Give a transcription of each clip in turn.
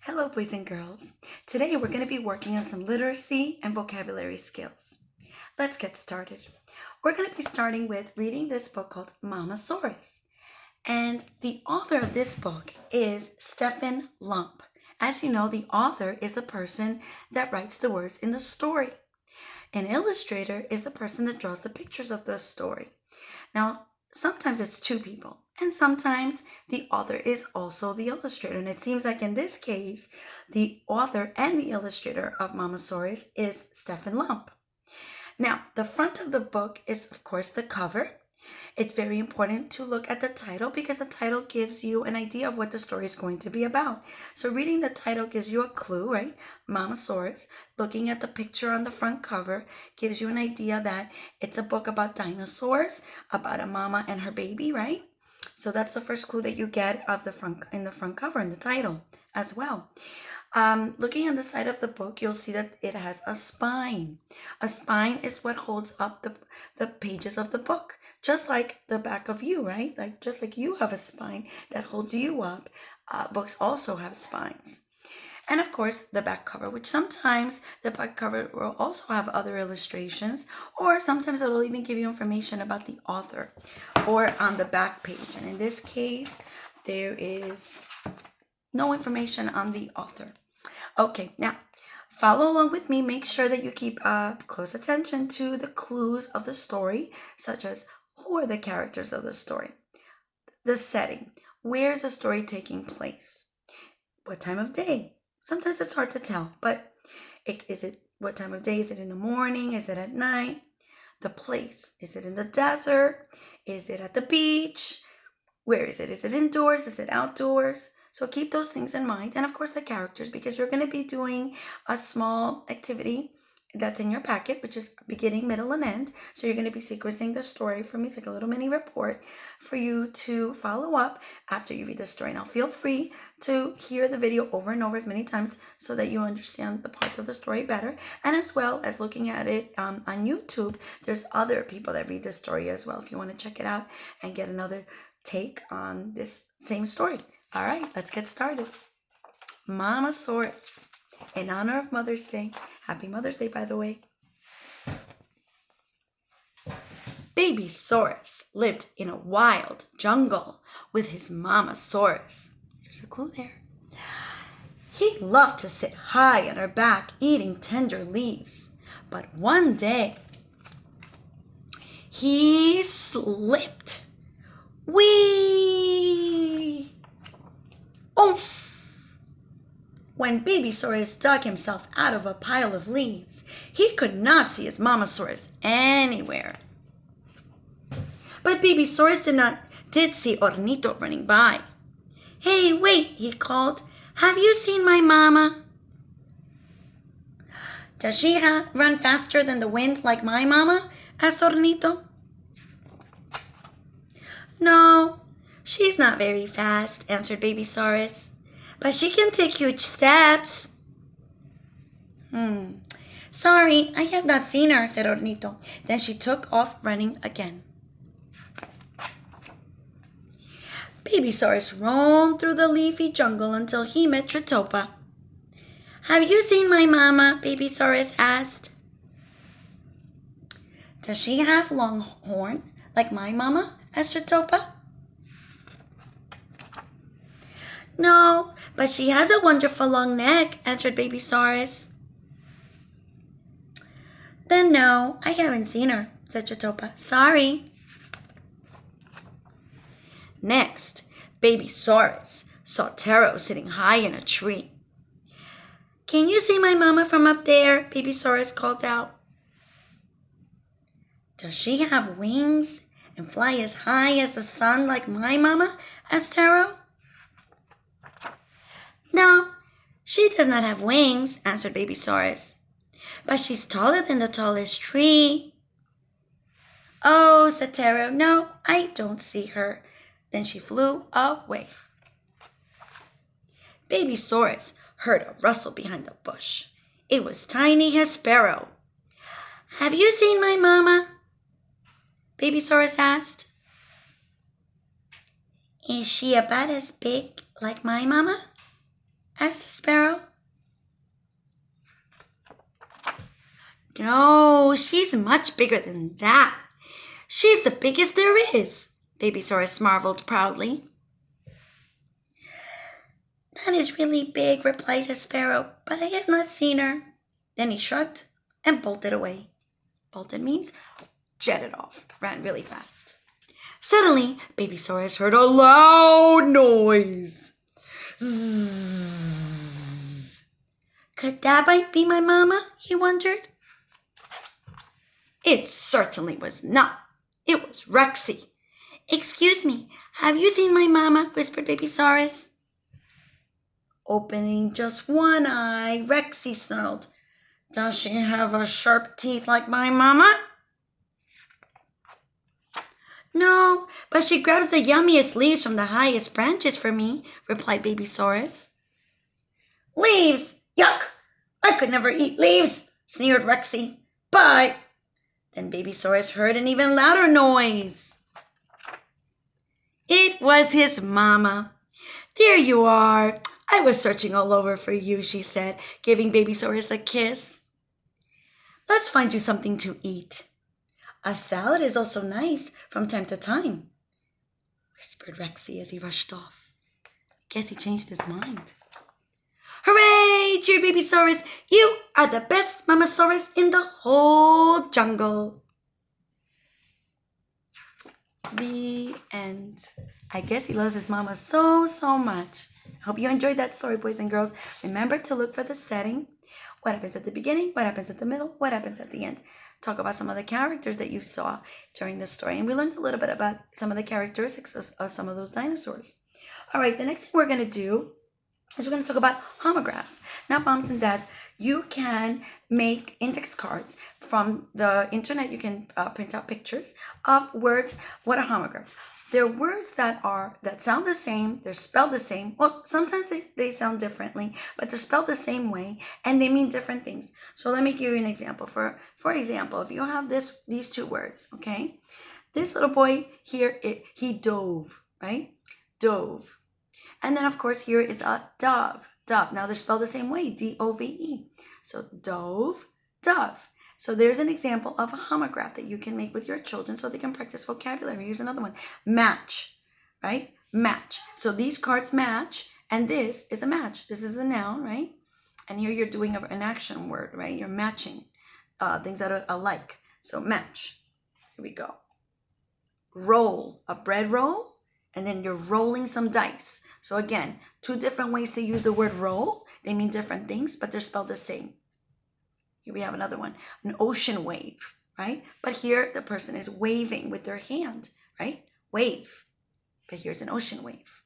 Hello, boys and girls. Today we're going to be working on some literacy and vocabulary skills. Let's get started. We're going to be starting with reading this book called Mamasaurus. And the author of this book is Stephen Lump. As you know, the author is the person that writes the words in the story. An illustrator is the person that draws the pictures of the story. Now, sometimes it's two people, and sometimes the author is also the illustrator. And it seems like in this case, the author and the illustrator of Mamasaurus is Stephen Lump. Now, the front of the book is, of course, the cover. It's very important to look at the title because the title gives you an idea of what the story is going to be about. So reading the title gives you a clue, right? Mamasaurus. Looking at the picture on the front cover gives you an idea that it's a book about dinosaurs, about a mama and her baby, right? So that's the first clue that you get of the front cover in the title as well. Looking on the side of the book, you'll see that it has a spine. A spine is what holds up the pages of the book, just like the back of you, right? Just like you have a spine that holds you up, books also have spines. And of course, the back cover, which sometimes the back cover will also have other illustrations, or sometimes it'll even give you information about the author, or on the back page. And in this case, there is no information on the author. Okay, now follow along with me. Make sure that you keep close attention to the clues of the story, such as who are the characters of the story, the setting, where is the story taking place, what time of day. Sometimes it's hard to tell, but what time of day? Is it in the morning? Is it at night? The place, is it in the desert? Is it at the beach? Where is it? Is it indoors? Is it outdoors? So keep those things in mind. And of course the characters, because you're going to be doing a small activity that's in your packet, which is beginning, middle, and end. So you're going to be sequencing the story for me. It's like a little mini report for you to follow up after you read the story. Now feel free to hear the video over and over as many times so that you understand the parts of the story better. And as well as looking at it on YouTube, there's other people that read the story as well if you want to check it out and get another take on this same story. All right, let's get started. Mamasaurus, in honor of Mother's Day. Happy Mother's Day, by the way. Babysaurus lived in a wild jungle with his Mamasaurus. There's a clue there. He loved to sit high on her back, eating tender leaves. But one day, he slipped. Whee! Oomph! When Babysaurus dug himself out of a pile of leaves, he could not see his Mamasaurus anywhere. But Babysaurus did see Hornito running by. "Hey, wait," he called. "Have you seen my mama?" "Does she run faster than the wind like my mama?" asked Hornito. "No, she's not very fast," answered Babysaurus, "but she can take huge steps." "Sorry, I have not seen her," said Hornito. Then she took off running again. Babysaurus roamed through the leafy jungle until he met Tritopa. "Have you seen my mama?" Babysaurus asked. "Does she have long horn like my mama?" asked Tritopa. "No, but she has a wonderful long neck," answered Babysaurus. "Then no, I haven't seen her," said Tritopa. "Sorry." Next, Babysaurus saw Taro sitting high in a tree. "Can you see my mama from up there?" Babysaurus called out. "Does she have wings and fly as high as the sun like my mama?" asked Taro. "No, she does not have wings," answered Babysaurus. "But she's taller than the tallest tree." "Oh," said Taro, "no, I don't see her." Then she flew away. Babysaurus heard a rustle behind the bush. It was Tiny his sparrow. "Have you seen my mama?" Babysaurus asked. "Is she about as big like my mama?" asked the sparrow. No, she's much bigger than that. She's the biggest there is, Babysaurus marveled proudly. That is really big, replied the sparrow, but I have not seen her. Then he shrugged and bolted away. Bolted means jetted off, ran really fast. Suddenly, Babysaurus heard a loud noise. Zzz. Could that be my mama? He wondered. It certainly was not. It was Rexy. Excuse me, have you seen my mama? Whispered Babysaurus. Opening just one eye, Rexy snarled. Does she have a sharp teeth like my mama? No, but she grabs the yummiest leaves from the highest branches for me, replied Babysaurus. Leaves! Yuck! I could never eat leaves, sneered Rexy. But then Babysaurus heard an even louder noise. It was his mama. There you are. I was searching all over for you, she said, giving Babysaurus a kiss. Let's find you something to eat. A salad is also nice from time to time, whispered Rexy as he rushed off. Guess he changed his mind. Hooray! Cheered Babysaurus. You are the best Mamasaurus in the whole jungle. The end. I guess he loves his mama so much. Hope you enjoyed that story, boys and girls. Remember to look for the setting. What happens at the beginning? What happens at the middle? What happens at the end? Talk about some of the characters that you saw during the story. And we learned a little bit about some of the characteristics of some of those dinosaurs. All right, the next thing we're going to do is we're going to talk about homographs. Now, moms and dads, you can make index cards from the internet. You can print out pictures of words. What are homographs? They're words that sound the same. They're spelled the same. Well, sometimes they sound differently, but they're spelled the same way, and they mean different things. So let me give you an example. For example, if you have these two words, okay? This little boy here, he dove, right? Dove. And then, of course, here is a dove. Dove. Now, they're spelled the same way, D-O-V-E. So, dove, dove. So, there's an example of a homograph that you can make with your children so they can practice vocabulary. Here's another one. Match, right? Match. So, these cards match, and this is a match. This is a noun, right? And here you're doing an action word, right? You're matching things that are alike. So, match. Here we go. Roll. A bread roll, and then you're rolling some dice. So again, two different ways to use the word roll. They mean different things, but they're spelled the same. Here we have another one, an ocean wave, right? But here the person is waving with their hand, right? Wave. But here's an ocean wave.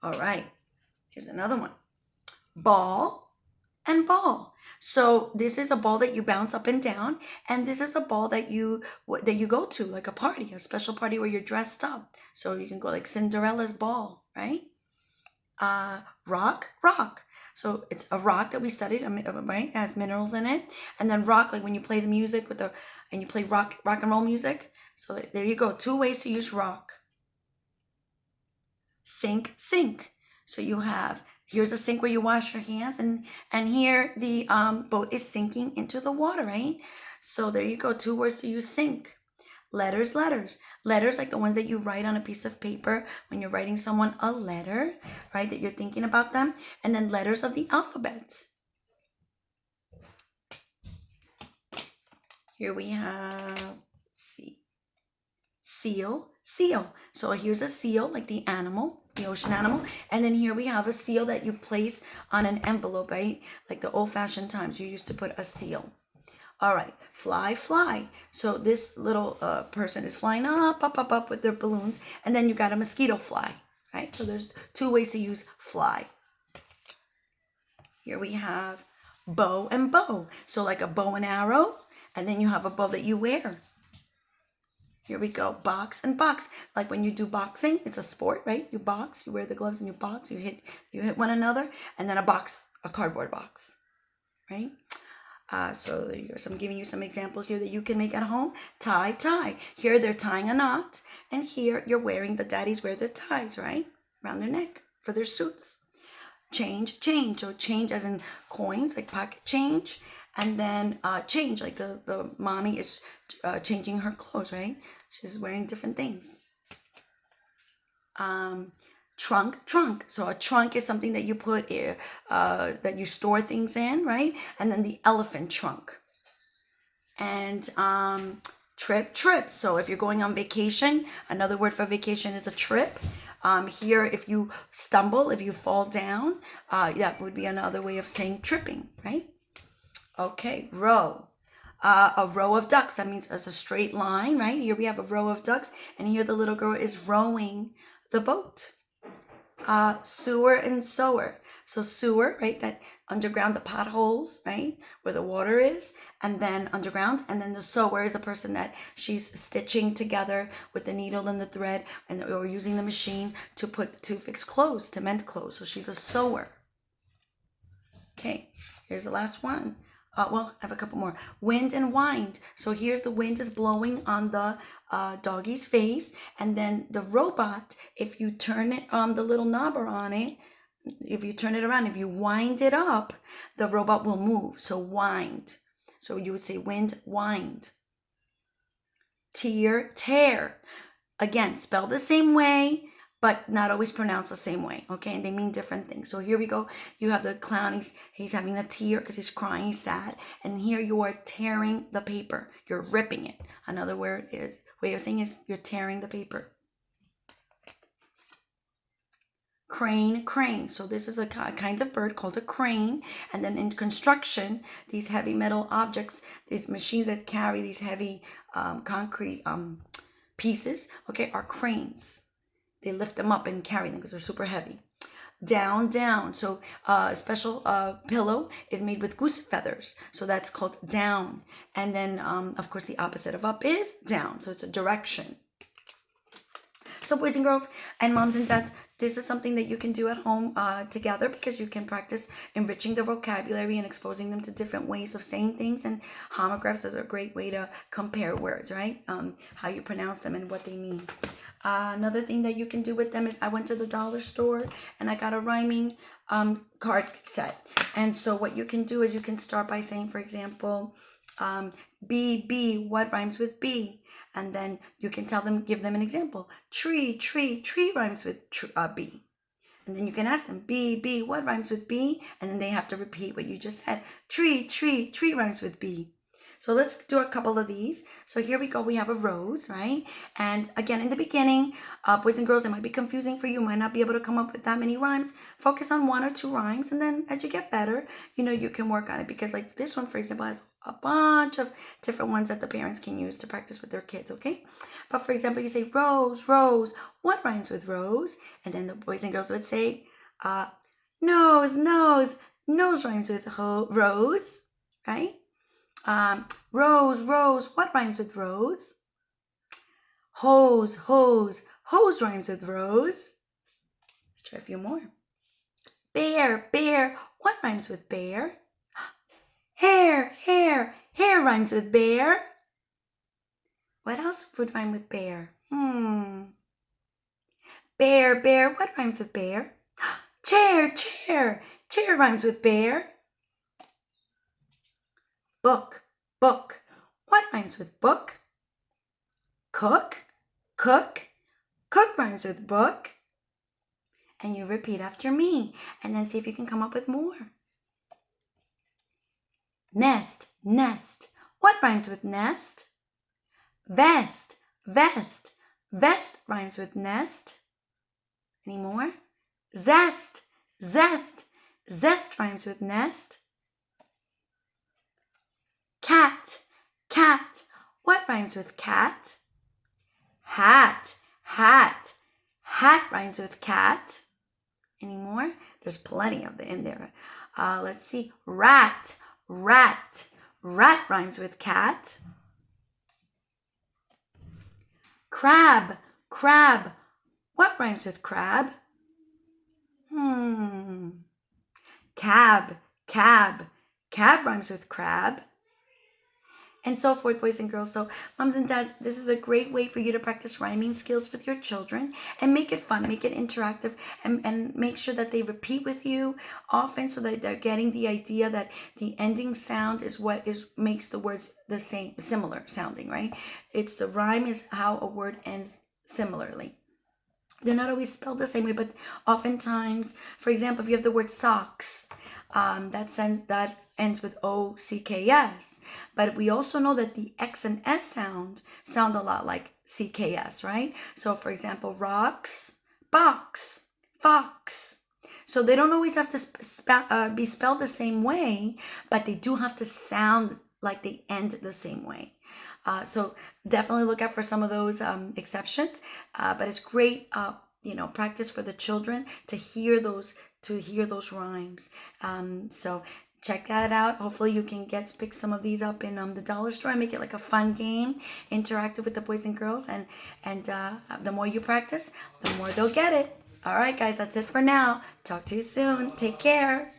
All right, here's another one. Ball and ball. So this is a ball that you bounce up and down, and this is a ball that you go to, like a party, a special party where you're dressed up. So you can go like Cinderella's ball, right? Rock. So it's a rock that we studied, right? It has minerals in it, and then rock, like when you play the music and you play rock and roll music. So there you go. Two ways to use rock. Sink. So you have. Here's a sink where you wash your hands, and here the boat is sinking into the water, right? So there you go, two words to use, sink. Letters. Letters like the ones that you write on a piece of paper when you're writing someone a letter, right? That you're thinking about them. And then letters of the alphabet. Here we have, seal. So here's a seal, like the animal, the ocean animal. And then here we have a seal that you place on an envelope, right? Like the old-fashioned times, you used to put a seal. All right, fly. So this little person is flying up with their balloons. And then you got a mosquito fly, right? So there's two ways to use fly. Here we have bow and bow. So like a bow and arrow. And then you have a bow that you wear. Here we go, box and box. Like when you do boxing, it's a sport, right? You box, you wear the gloves and you box, you hit one another, and then a cardboard box, right? So I'm giving you some examples here that you can make at home. Tie. Here they're tying a knot, and here you're wearing, the daddies wear their ties, right? Around their neck for their suits. change, change. So change as in coins, like pocket change. And then change, like the mommy is changing her clothes, right? She's wearing different things. Trunk, trunk. So a trunk is something that you put, that you store things in, right? And then the elephant trunk. And trip, trip. So if you're going on vacation, another word for vacation is a trip. Here, if you stumble, if you fall down, that would be another way of saying tripping, right? Okay, row. A row of ducks. That means it's a straight line, right? Here we have a row of ducks, and here the little girl is rowing the boat. Sewer and sower. So sewer, right? That underground, the potholes, right? Where the water is, and then underground. And then the sewer is the person that she's stitching together with the needle and the thread, or using the machine to fix clothes, to mend clothes. So she's a sewer. Okay, here's the last one. Well, I have a couple more. Wind and wind. So here's the wind is blowing on the doggy's face, and then the robot, if you turn it the little knobber on it, if you turn it around, if you wind it up, the robot will move. So wind. So you would say wind, wind. Tear, tear. Again, spelled the same way, but not always pronounced the same way, okay? And they mean different things. So here we go. You have the clown. He's having a tear because he's crying, he's sad. And here you are tearing the paper. You're ripping it. Another way of saying is you're tearing the paper. Crane, crane. So this is a kind of bird called a crane. And then in construction, these heavy metal objects, these machines that carry these heavy concrete pieces, okay, are cranes. They lift them up and carry them because they're super heavy. Down, down. So a special pillow is made with goose feathers. So that's called down. And then, of course, the opposite of up is down. So it's a direction. So boys and girls and moms and dads, this is something that you can do at home together, because you can practice enriching the vocabulary and exposing them to different ways of saying things. And homographs is a great way to compare words, right? How you pronounce them and what they mean. Another thing that you can do with them is I went to the dollar store and I got a rhyming card set. And so what you can do is you can start by saying, for example, B, what rhymes with B? And then you can give them an example. Tree, tree, tree rhymes with B. And then you can ask them, B, what rhymes with B? And then they have to repeat what you just said. Tree, tree, tree rhymes with B. So let's do a couple of these. So here we go. We have a rose, right? And again, in the beginning, boys and girls, it might be confusing for you. You might not be able to come up with that many rhymes. Focus on one or two rhymes. And then as you get better, you can work on it. Because like this one, for example, has a bunch of different ones that the parents can use to practice with their kids, okay? But for example, you say, rose, rose. What rhymes with rose? And then the boys and girls would say, nose, nose. Nose rhymes with rose, right? Rose, rose, what rhymes with rose? Hose, hose, hose rhymes with rose. Let's try a few more. Bear, bear, what rhymes with bear? Hair, hair, hair rhymes with bear. What else would rhyme with bear? Bear, bear, what rhymes with bear? Chair, chair, chair rhymes with bear. Book, book. What rhymes with book? Cook, cook. Cook rhymes with book. And you repeat after me. And then see if you can come up with more. Nest, nest. What rhymes with nest? Vest, vest. Vest rhymes with nest. Any more? Zest, zest. Zest rhymes with nest. Cat, cat. What rhymes with cat? Hat, hat. Hat rhymes with cat. Any more? There's plenty of them in there. Let's see. Rat, rat. Rat rhymes with cat. Crab, crab. What rhymes with crab? Cab, cab. Cab rhymes with crab. and so forth, boys and girls. So, moms and dads, this is a great way for you to practice rhyming skills with your children and make it fun, make it interactive, and make sure that they repeat with you often so that they're getting the idea that the ending sound is what is makes the words the same, similar sounding, right? It's the rhyme is how a word ends similarly. They're not always spelled the same way, but oftentimes, for example, if you have the word socks, that ends with OCKS. But we also know that the X and S sound a lot like CKS, right? So, for example, rocks, box, fox. So they don't always have to be spelled the same way, but they do have to sound like they end the same way. So definitely look out for some of those exceptions. But it's great, practice for the children to hear those rhymes. So check that out. Hopefully you can pick some of these up in the dollar store and make it like a fun game, interactive with the boys and girls. And the more you practice, the more they'll get it. All right, guys, that's it for now. Talk to you soon. Take care.